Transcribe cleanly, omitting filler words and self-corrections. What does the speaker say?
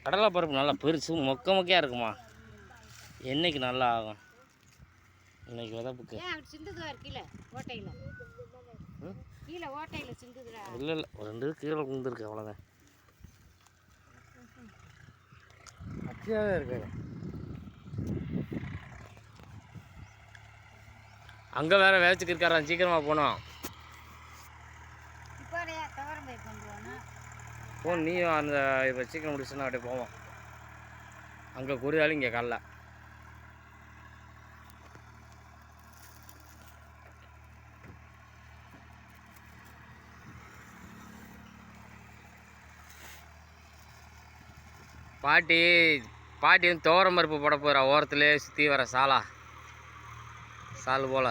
கடலை பருப்பு நல்லா பெருசு மொக்க மொக்கையாக இருக்குமா. என்னைக்கு நல்லா ஆகும் இன்னைக்கு விதப்புக்கு. இல்லை இல்லை ஒரு 2 கீழே விழுந்துருக்கு அவ்வளோதான். அச்சியாகவே இருக்காது. அங்கே வேற வேலைச்சுக்கு இருக்காரா, சீக்கிரமாக போனோம். போ நீ அந்த இப்போ சீக்கிரம் முடிச்சுன்னா அப்படியே போவோம். அங்கே குறியாலும் இங்கே காலைல பாட்டி பாட்டி வந்து துவரம் பருப்பு போட போகிறா. ஓரத்துலேயே சுற்றி வர சால் போல்